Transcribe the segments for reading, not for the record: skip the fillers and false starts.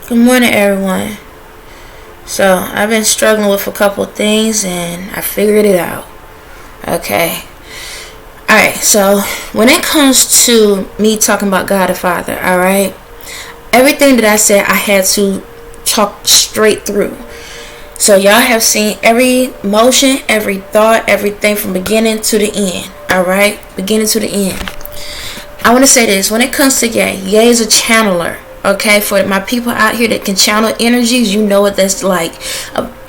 Good morning, everyone. So, I've been struggling with a couple things and I figured it out. Okay. Alright, so when it comes to me talking about God the Father, alright, everything that I said I had to talk straight through. So, y'all have seen every motion, every thought, everything from beginning to the end. Alright? Beginning to the end. I want to say this. When it comes to Ye is a channeler. Okay, for my people out here that can channel energies, you know what that's like.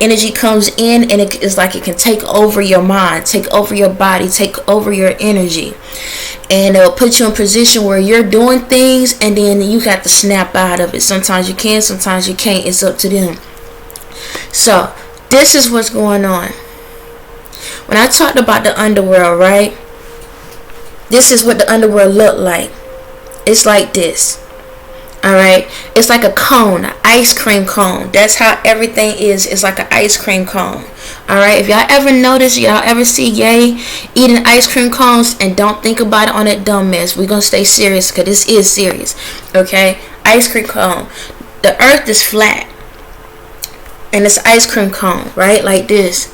Energy comes in and it's like it can take over your mind, take over your body, take over your energy. And it'll put you in a position where you're doing things and then you got to snap out of it. Sometimes you can, sometimes you can't. It's up to them. So, this is what's going on. When I talked about the underworld, right? This is what the underworld looked like. It's like this. Alright, it's like a cone, an ice cream cone. That's how everything is. It's like an ice cream cone. Alright, if y'all ever notice, y'all ever see Ye eating ice cream cones, and don't think about it on that dumb mess. We're going to stay serious because this is serious. Okay, ice cream cone. The earth is flat. And it's ice cream cone, right? Like this.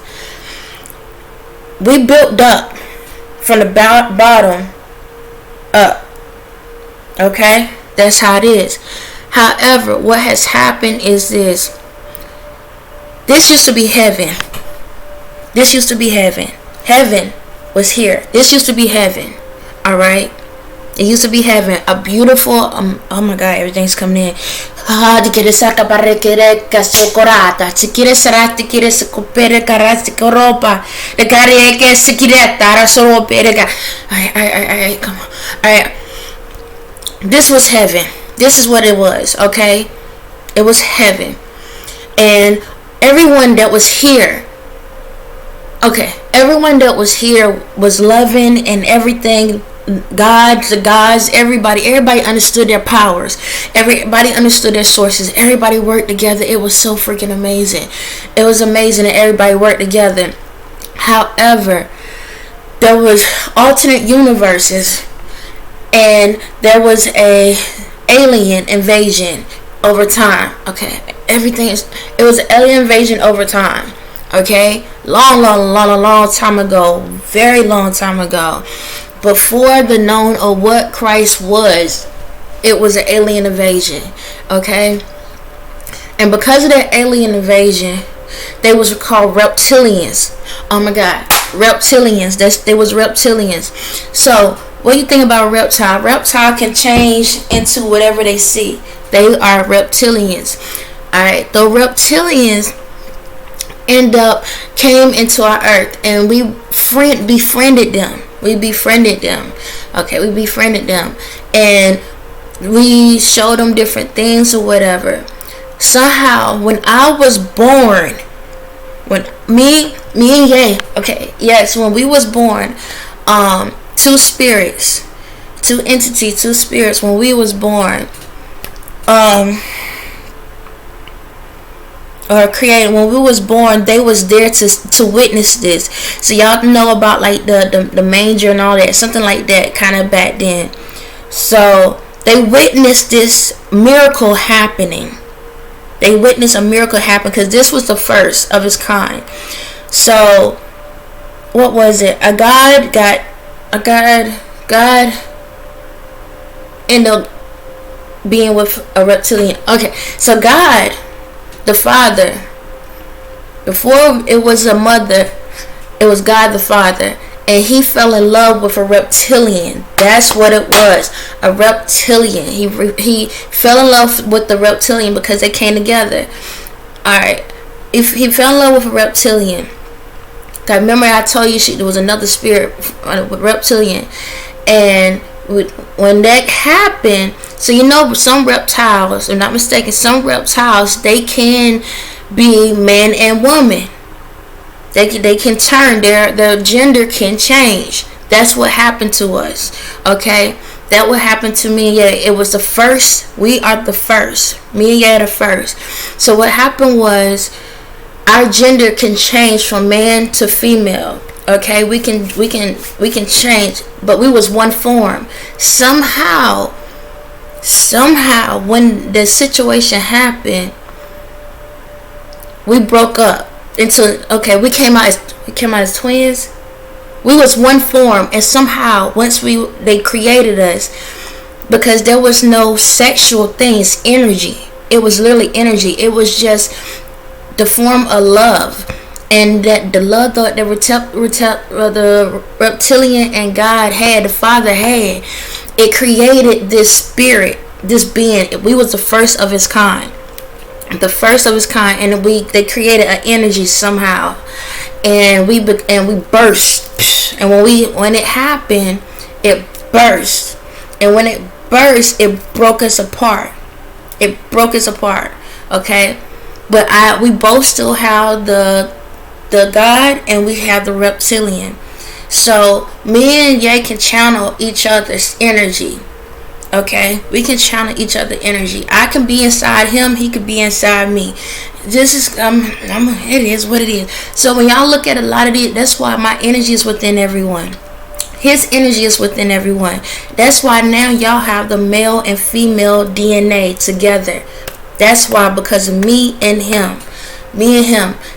We built up from the bottom up. Okay? That's how it is. However, what has happened is this. This used to be heaven. This used to be heaven. Heaven was here. This used to be heaven. Alright? It used to be heaven. A beautiful, oh my God, everything's coming in. Come on. Alright. This was heaven. This is what it was, okay? It was heaven. And everyone that was here, everyone that was here was loving and everything. God, the gods, everybody understood their powers. Everybody understood their sources. Everybody worked together. It was so freaking amazing. It was amazing that everybody worked together. However, there was alternate universes. And there was a alien invasion over time. Okay, it was an alien invasion over time. Okay, long time ago, very long time ago, before the known of what Christ was, it was an alien invasion. Okay, and because of that alien invasion, they was called reptilians. Oh my God, reptilians. They was reptilians. So, what do you think about a reptile? Reptile can change into whatever they see. They are reptilians. Alright, the reptilians came into our earth and we befriended them. We befriended them. Okay, we befriended them. And we showed them different things or whatever. Somehow, when I was born, when me and Ye, when we was born, two spirits, two entities, two spirits, when we was born, or created, when we was born, they was there to witness this. So y'all know about like the manger and all that, something like that, kind of back then. So they witnessed this miracle happening. They witnessed a miracle happen because this was the first of its kind. So what was it? God ended up being with a reptilian. Okay, so God, the Father, before it was a mother, it was God the Father, and he fell in love with a reptilian. That's what it was, a reptilian. He fell in love with the reptilian because they came together. Alright, if he fell in love with a reptilian, I remember I told you there was another spirit, reptilian, and when that happened, so you know some reptiles, if I'm not mistaken, some reptiles, they can be man and woman. They can turn, their gender can change. That's what happened to us. Okay, that what happened to me. Yeah, it was the first. We are the first. Me and yeah, the first. So what happened was, our gender can change from man to female. Okay, we can change, but we was one form. Somehow Somehow, when the situation happened, we broke up into, okay, we came out as twins. We was one form, and somehow once they created us, because there was no sexual things, energy. It was literally energy. It was just the form of love, and that the love that the reptilian and God had, the Father had, it created this spirit, this being. We was the first of its kind, and they created an energy somehow, and we burst, and when it happened, it burst, and when it burst, it broke us apart. Okay, but we both still have the God, and we have the reptilian. So me and Ye can channel each other's energy. Okay, we can channel each other's energy. I can be inside him, he could be inside me. This is it is what it is. So when y'all look at a lot of it, that's why my energy is within everyone. His energy is within everyone. That's why now y'all have the male and female DNA together. That's why, because of me and him.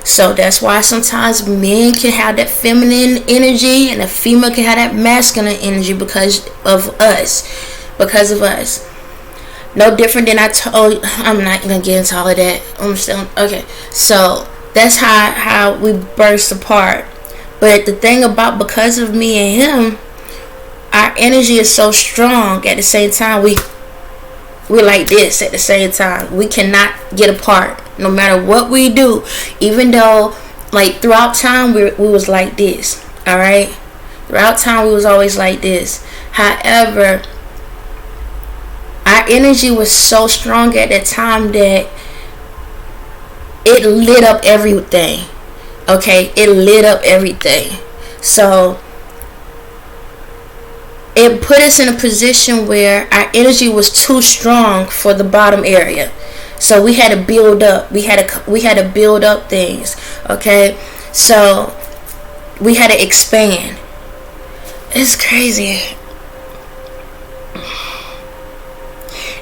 So that's why sometimes men can have that feminine energy and a female can have that masculine energy because of us. No different than I told. I'm not gonna get into all of that. I'm still okay. So that's how we burst apart. But the thing about, because of me and him, our energy is so strong. At the same time, we're like this. At the same time, we cannot get apart. No matter what we do, even though, like, throughout time we was like this. All right, throughout time we was always like this. However, our energy was so strong at that time that it lit up everything. Okay, it lit up everything. So it put us in a position where our energy was too strong for the bottom area. So we had to build up. We had to build up things. Okay, so we had to expand. It's crazy.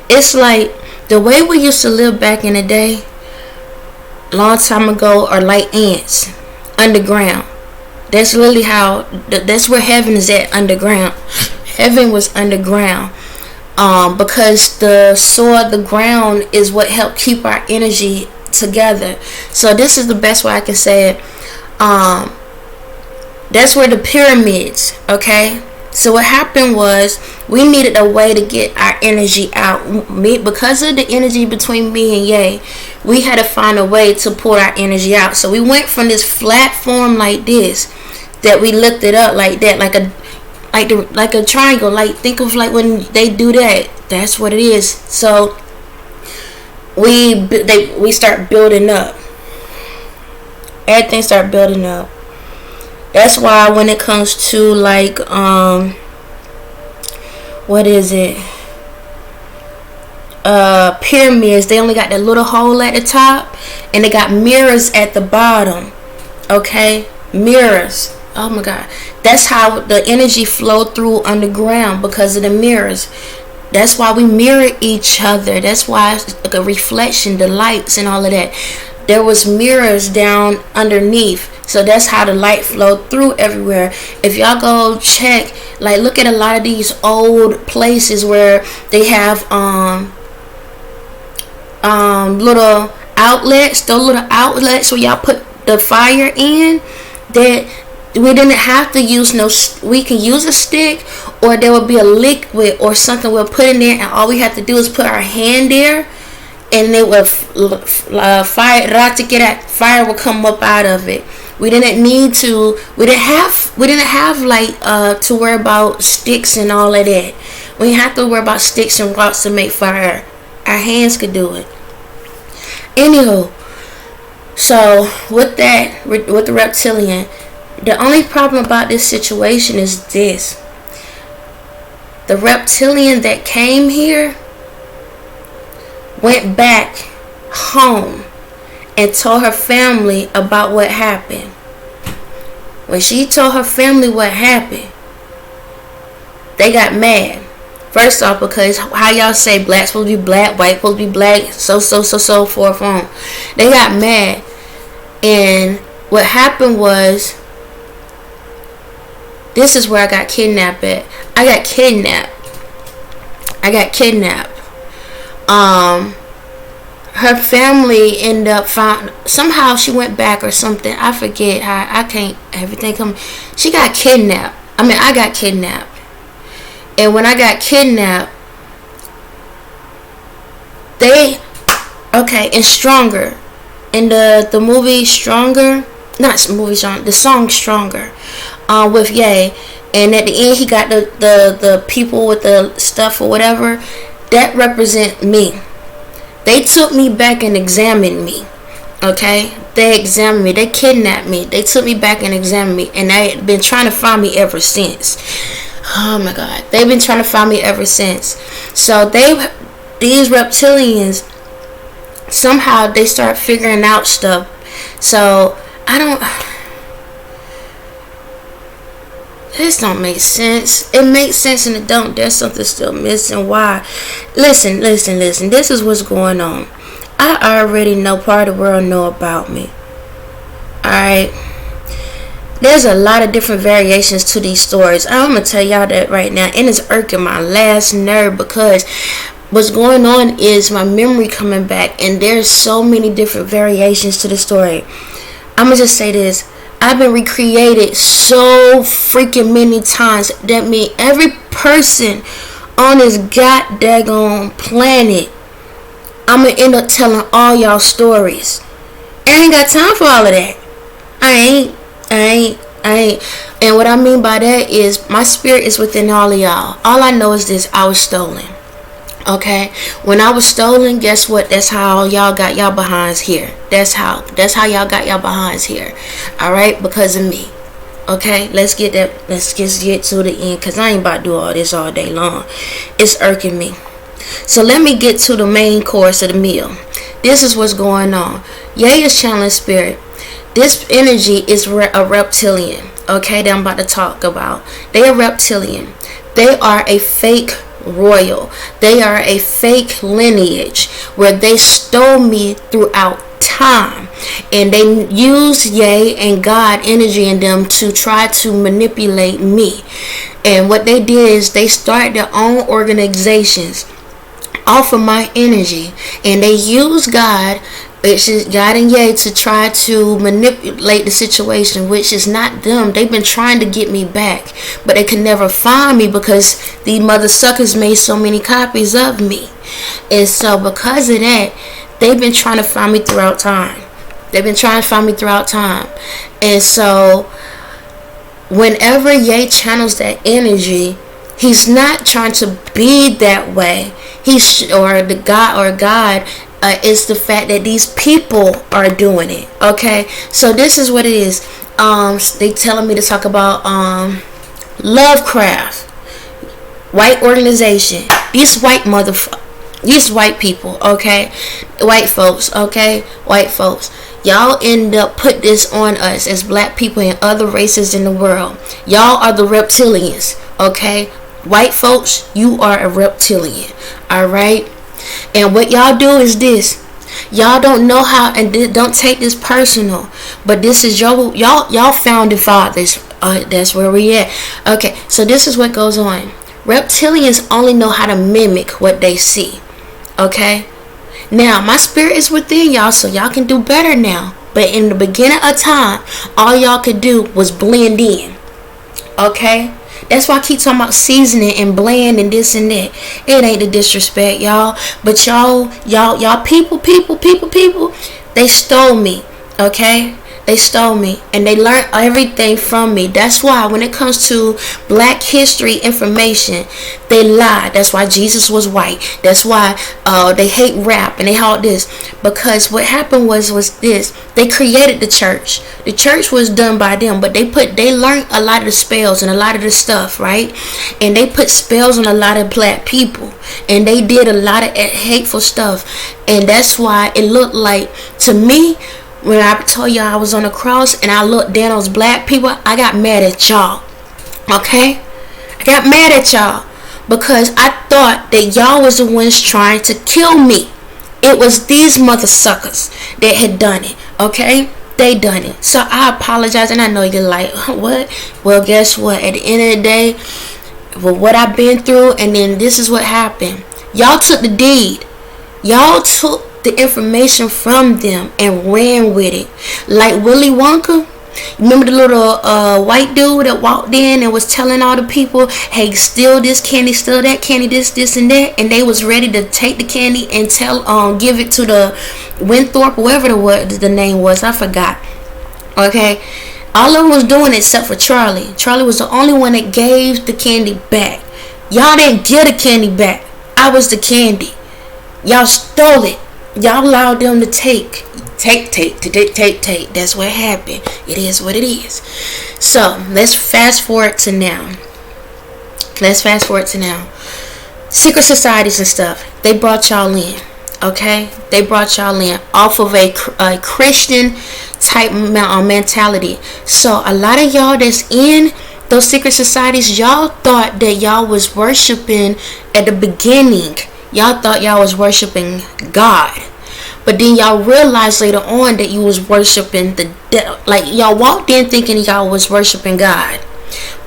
It's like the way we used to live back in the day, long time ago, are like ants underground. That's literally that's where heaven is at, underground. Heaven was underground, because the soil, the ground, is what helped keep our energy together. So this is the best way I can say it. That's where the pyramids. Okay. So what happened was, we needed a way to get our energy out. Because of the energy between me and Ye, we had to find a way to pour our energy out. So we went from this flat form like this, that we lifted up like that, like a triangle. Like, think of like when they do that. That's what it is. So we start building up. Everything start building up. That's why when it comes to like what is it? Pyramids, they only got that little hole at the top, and they got mirrors at the bottom. Okay? Mirrors. Oh my God. That's how the energy flowed through underground, because of the mirrors. That's why we mirror each other. That's why the reflection, the lights and all of that. There was mirrors down underneath. So that's how the light flowed through everywhere. If y'all go check, like, look at a lot of these old places where they have little outlets, those little outlets where y'all put the fire in, that we didn't have to use we can use a stick, or there would be a liquid or something we'll put in there, and all we have to do is put our hand there, and it will fire will come up out of it. We didn't need to. We didn't have like to worry about sticks and all of that. We didn't have to worry about sticks and rocks to make fire. Our hands could do it. Anywho, so with the reptilian, the only problem about this situation is this: the reptilian that came here went back home and told her family about what happened. When she told her family what happened, they got mad. First off, because how y'all say black supposed to be black, white supposed to be black, so forth on. They got mad. And what happened was, this is where I got kidnapped at. I got kidnapped. Her family ended up somehow she went back or something. I forget how. I can't, everything come. She got kidnapped. I got kidnapped. And when I got kidnapped, and Stronger, in the movie Stronger, the song Stronger, with Ye, and at the end he got the people with the stuff or whatever, that represent me. They took me back and examined me. Okay, they examined me. They kidnapped me. They took me back and examined me, and they've been trying to find me ever since. Oh my God, they've been trying to find me ever since. So these reptilians, somehow they start figuring out stuff. So this don't make sense. It makes sense and it don't. There's something still missing. Why? Listen. This is what's going on. I already know part of the world know about me. Alright. There's a lot of different variations to these stories. I'm going to tell y'all that right now. And it's irking my last nerve, because what's going on is my memory coming back. And there's so many different variations to the story. I'm going to just say this. I've been recreated so freaking many times. That means every person on this goddamn planet, I'm going to end up telling all y'all stories. I ain't got time for all of that. I ain't. And what I mean by that is my spirit is within all of y'all. All I know is this: I was stolen. Okay, when I was stolen, guess what? That's how y'all got y'all behinds here. That's how y'all got y'all behinds here. All right, because of me. Okay, let's get to the end, because I ain't about to do all this all day long. It's irking me. So let me get to the main course of the meal. This is what's going on. Ye is channeling spirit. This energy is a reptilian. Okay, that I'm about to talk about. They are reptilian. They are a fake royal. They are a fake lineage where they stole me throughout time, and they use Ye and God energy in them to try to manipulate me. And what they did is they started their own organizations off of my energy, and they use God, which is God and Ye, to try to manipulate the situation, which is not them. They've been trying to get me back, but they can never find me because these mother suckers made so many copies of me. And so because of that, they've been trying to find me throughout time. And so whenever Ye channels that energy, he's not trying to be that way. God is the fact that these people are doing it. Okay, so this is what it is. They telling me to talk about Lovecraft, white organization. These white people. Okay, white folks. Y'all end up put this on us as black people and other races in the world. Y'all are the reptilians. Okay, white folks, you are a reptilian. All right. And what y'all do is this: y'all don't know how, and don't take this personal, but this is y'all founding fathers. That's where we at. Okay, so this is what goes on. Reptilians only know how to mimic what they see. Okay, now my spirit is within y'all, so y'all can do better now. But in the beginning of time, all y'all could do was blend in. Okay. That's why I keep talking about seasoning and blend and this and that. It ain't the disrespect, y'all. But y'all people, they stole me. Okay? They stole me. And they learned everything from me. That's why when it comes to black history information, they lie. That's why Jesus was white. That's why they hate rap and they all this. Because what happened was this. They created the church. The church was done by them, but they learned a lot of the spells and a lot of the stuff, right? And they put spells on a lot of black people, and they did a lot of hateful stuff. And that's why it looked like, to me, when I told y'all I was on the cross and I looked down on those black people, I got mad at y'all. Okay? I got mad at y'all. because I thought that y'all was the ones trying to kill me. It was these mother suckers that had done it, okay? They done it. So I apologize, and I know you're like, what? Well, guess what? At the end of the day, with what I've been through, and then this is what happened. Y'all took the deed. Y'all took the information from them and ran with it. Like Willy Wonka. Remember the little white dude that walked in and was telling all the people, hey, steal this candy, steal that candy, this and that, and they was ready to take the candy and give it to the Winthorpe, whoever the name was, I forgot. Okay, all of them was doing it except for Charlie. Charlie was the only one that gave the candy back. Y'all didn't get the candy back. I was the candy. Y'all stole it. Y'all allowed them to take. That's what happened. It is what it is. So let's fast forward to now. Secret societies and stuff. They brought y'all in. Okay? They brought y'all in off of a Christian type mentality. So a lot of y'all that's in those secret societies, y'all thought that y'all was worshiping at the beginning. Y'all thought y'all was worshiping God. But then y'all realized later on that you was worshiping the devil. Like, y'all walked in thinking y'all was worshiping God.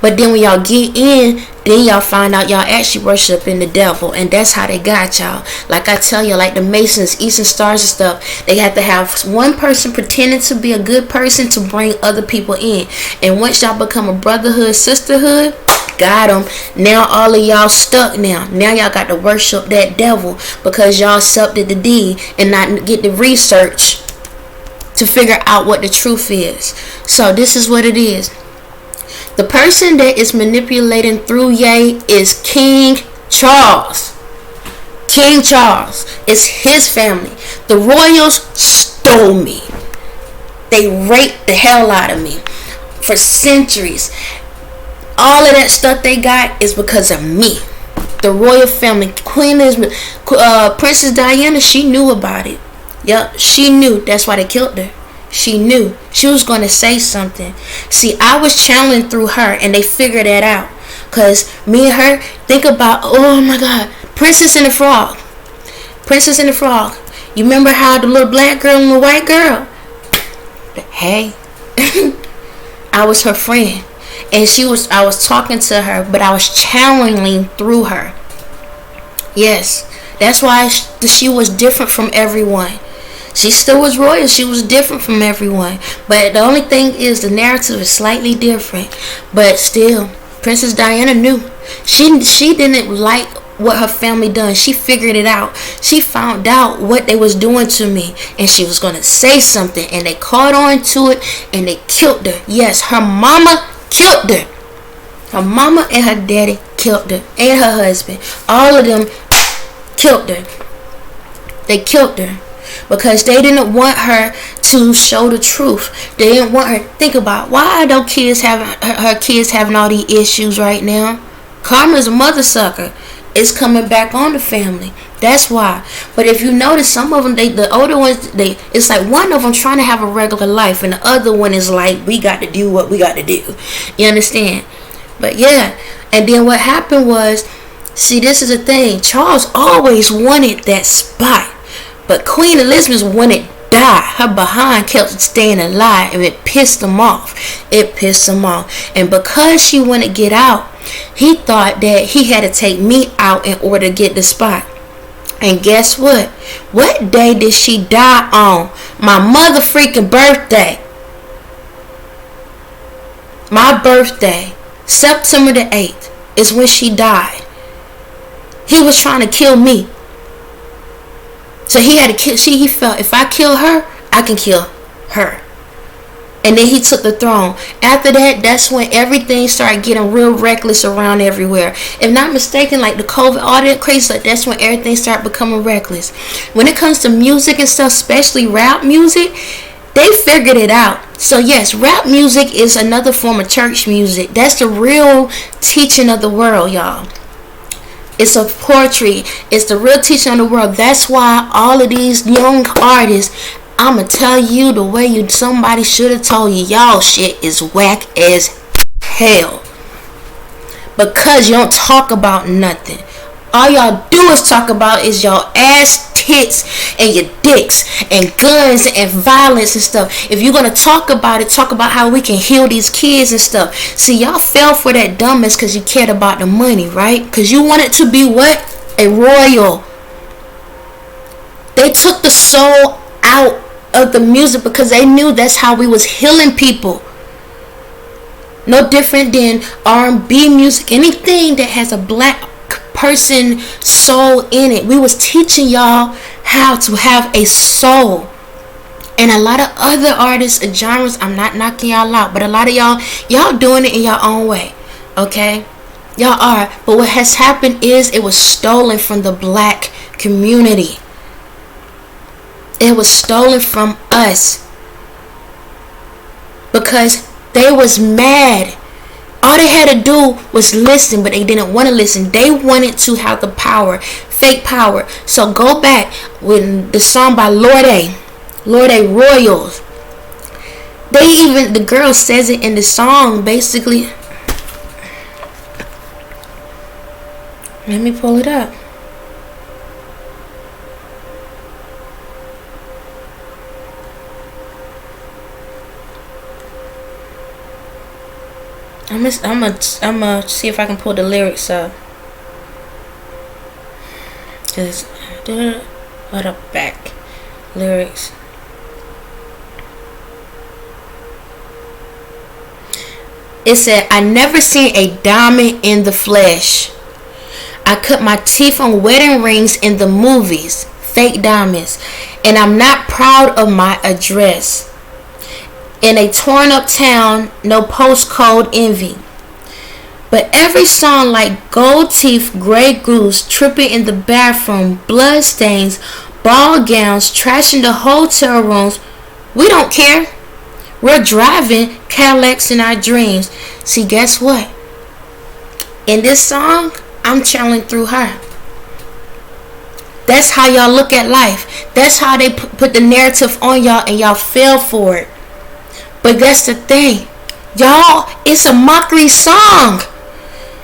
But then when y'all get in, then y'all find out y'all actually worshiping the devil. And that's how they got y'all. Like I tell you, like the Masons, Eastern Stars and stuff, they have to have one person pretending to be a good person to bring other people in. And once y'all become a brotherhood, sisterhood, got them. Now all of y'all stuck now. Now y'all got to worship that devil because y'all accepted the deed and not get the research to figure out what the truth is. So this is what it is. The person that is manipulating through Ye is King Charles. King Charles. It's his family. The royals stole me. They raped the hell out of me for centuries. All of that stuff they got is because of me. The royal family, Queen Elizabeth, Princess Diana, she knew about it. Yep, she knew. That's why they killed her. She knew. She was going to say something. See, I was channeling through her, and they figured that out. Because me and her, think about, oh my God, Princess and the Frog. Princess and the Frog. You remember how the little black girl and the white girl? Hey, I was her friend. And I was talking to her, but I was channeling through her. Yes, that's why she was different from everyone. She still was royal. She was different from everyone. But the only thing is the narrative is slightly different. But still, Princess Diana knew. She didn't like what her family done. She figured it out. She found out what they was doing to me, and she was going to say something, and they caught on to it, and they killed her. Yes, her mama killed her. Her mama and her daddy killed her, and her husband. All of them killed her. They killed her because they didn't want her to show the truth. They didn't want her. Think about why are those kids having her kids having all these issues right now. Karma's a mother sucker. It's coming back on the family. That's why. But if you notice, some of them, the older ones, it's like one of them trying to have a regular life, and the other one is like, we got to do what we got to do. You understand? But yeah, and then what happened was, see, this is the thing. Charles always wanted that spot, but Queen Elizabeth wanted to die. Her behind kept staying alive, and it pissed him off. It pissed him off, and because she wanted to get out, he thought that he had to take me out in order to get the spot. And guess what? What day did she die on? My mother freaking birthday. My birthday, September the 8th, is when she died. He was trying to kill me. So he had to kill. He felt if I kill her, I can kill her. And then he took the throne. After that, that's when everything started getting real reckless around everywhere. If not mistaken, like the COVID, all that crazy stuff, that's when everything started becoming reckless. When it comes to music and stuff, especially rap music, they figured it out. So yes, rap music is another form of church music. That's the real teaching of the world, y'all. It's a poetry. It's the real teaching of the world. That's why all of these young artists, I'ma tell you the way somebody should have told you, y'all shit is whack as hell. because you don't talk about nothing. All y'all do is talk about is y'all ass, tits, and your dicks, and guns, and violence and stuff. If you're gonna talk about it, talk about how we can heal these kids and stuff. See, y'all fell for that dumbness because you cared about the money, right? Because you wanted to be what? A royal. They took the soul out of the music because they knew that's how we was healing people. No different than R&B music, anything that has a black person soul in it. We was teaching y'all how to have a soul. And a lot of other artists and genres, I'm not knocking y'all out, but a lot of y'all doing it in your own way. Okay? Y'all are. But what has happened is it was stolen from the black community. It was stolen from us. Because they was mad. All they had to do was listen, but they didn't want to listen. They wanted to have the power, fake power. So go back with the song by Lord A Royals. The girl says it in the song, basically. Let me pull it up. I'm gonna see if I can pull the lyrics up. Just what up back lyrics. It said, I never seen a diamond in the flesh. I cut my teeth on wedding rings in the movies, fake diamonds, and I'm not proud of my address. In a torn up town, no postcode envy. But every song like gold teeth, gray goose, tripping in the bathroom, blood stains, ball gowns, trashing the hotel rooms, we don't care. We're driving Cadillacs in our dreams. See, guess what? In this song, I'm channeling through her. That's how y'all look at life. That's how they put the narrative on y'all, and y'all fell for it. But that's the thing, y'all, it's a mockery song.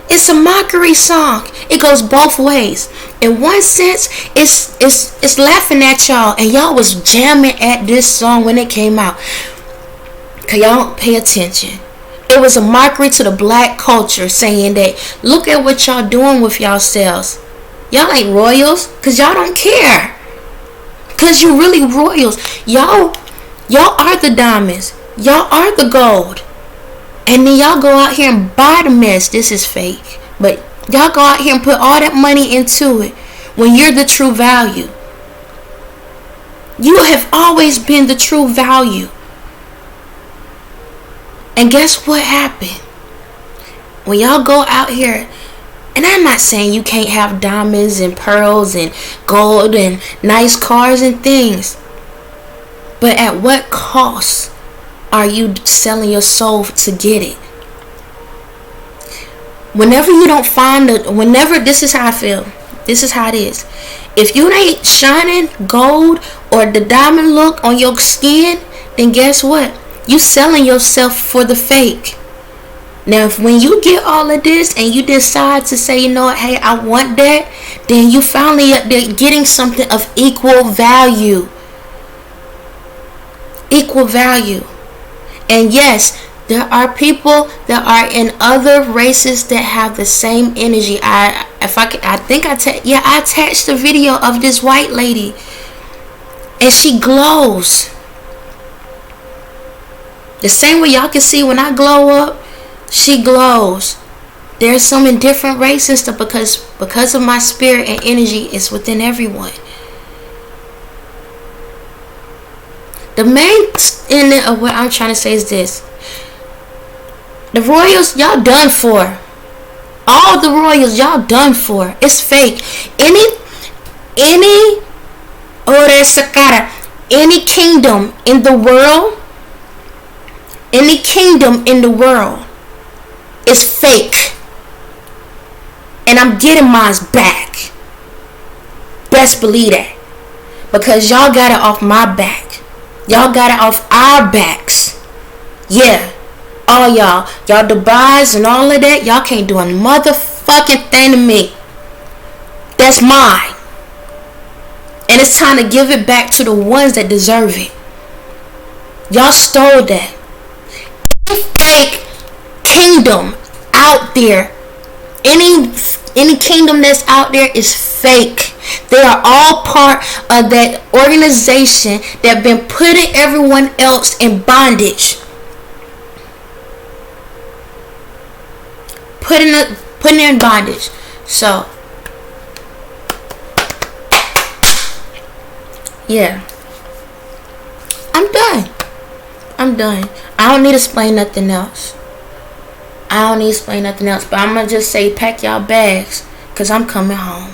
It's a mockery song. It goes both ways. In one sense, it's laughing at y'all, and y'all was jamming at this song when it came out. Cause y'all don't pay attention. It was a mockery to the black culture, saying that look at what y'all doing with yourselves. Y'all ain't royals, cause y'all don't care. Cause you really royals. Y'all are the diamonds. Y'all are the gold. And then y'all go out here and buy the mess. This is fake. But y'all go out here and put all that money into it when you're the true value. You have always been the true value. And guess what happened? When y'all go out here, and I'm not saying you can't have diamonds and pearls and gold and nice cars and things. But at what cost are you selling your soul to get it? Whenever you don't find this is how I feel. This is how it is. If you ain't shining gold or the diamond look on your skin, then guess what? You selling yourself for the fake. Now, when you get all of this and you decide to say, you know what, hey, I want that, then you finally up there getting something of equal value. Equal value. And yes, there are people that are in other races that have the same energy. I attached the video of this white lady, and she glows. The same way y'all can see when I glow up, she glows. There's some in different races because of my spirit and energy is within everyone. The main end of what I'm trying to say is this. The royals, y'all done for. All the royals, y'all done for. It's fake. Any kingdom in the world is fake. And I'm getting mine back. Best believe that. Because y'all got it off my back. Y'all got it off our backs. Yeah. All y'all Dubais and all of that, y'all can't do a motherfucking thing to me. That's mine. And it's time to give it back to the ones that deserve it. Y'all stole that. Any fake kingdom out there, any kingdom that's out there is fake. They are all part of that organization that been putting everyone else in bondage. Putting in bondage. So yeah, I'm done. I don't need to explain nothing else. But I'm gonna just say pack y'all bags, cause I'm coming home.